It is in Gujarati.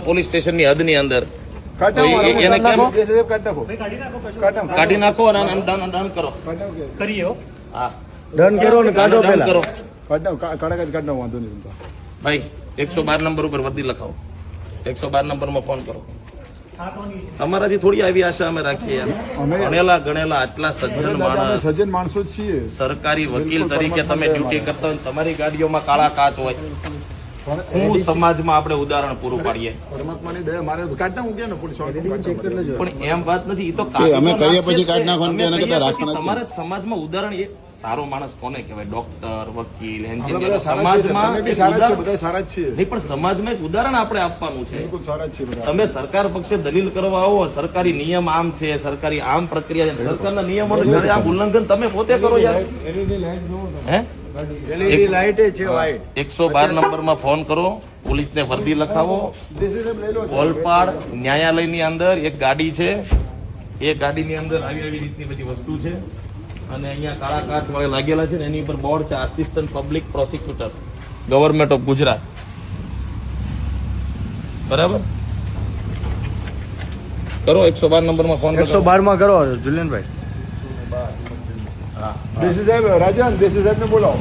પોલીસ સ્ટેશનની હદની અંદર કાઢી તો એને કેમ કાઢી નાખો અને દંડ કરો કરીએ હો. હા ડન કરો ને કાઢો દંડ પેલા. કરો કાઢ વાંધો નહીં ભાઈ 112 નંબર ઉપર વર્દી લખાવો 112 નંબરમાં ફોન કરો તમારાથી થોડી આવી આશા અમે રાખીએ ભણેલા ગણેલા આટલા સજ્જન માણસ સજ્જન માણસો જ છીએ. સરકારી વકીલ તરીકે તમે ડ્યુટી કરતા હોય તમારી ગાડીઓમાં કાળા કાચ હોય હું સમાજમાં આપણે ઉદાહરણ પૂરું પાડીએ પરમાત્માની દયા મારે કાઢતા હું ક્યાં ને પોલીસ પણ એમ વાત નથી એ તો અમે કરીએ પછી કાઢ નાખવાનું અમે એના કરતા કરીએ રાખવાના પછી તમારા જ સમાજમાં ઉદાહરણ એ સારો માણસ કોને કહેવાય ડોક્ટર વકીલ આપણે એન્જિનિયર બધા સારા જ છીએ. સમાજમાં તમે બી એક સારા જ છો, ઉદાહરણ- બધા સારા જ છીએ. નહીં પણ સમાજમાં એક ઉદાહરણ આપણે આપવાનું છે બિલકુલ સારા જ છીએ બધા. તમે સરકાર પક્ષે દલીલ કરવા આવો સરકારી નિયમ આમ છે સરકારી આમ પ્રક્રિયા છે સરકારના નિયમોનું જ્યારે આમ ઉલ્લંઘન તમે પોતે કરો યાર હે LED લાઈટ છે વાઈટ. 112 નંબરમાં ફોન કરો પોલીસને વર્દી લખાવો Decision લઈ લો. ઓલપાડ ન્યાયાલયની અંદર એક ગાડી છે એ ગાડીની અંદર આવી રીતની બધી વસ્તુ છે અને અહીંયા કાળા કાચ વાળા લાગેલા છે ને એની ઉપર બોર્ડ છે assistant public prosecutor government of Gujarat બરાબર કરો 112 નંબરમાં ફોન 112 માં કરો જુલિયનભાઈ. હા દેસી સાહેબ રાજન દેસી સાહેબ ને બોલાવો.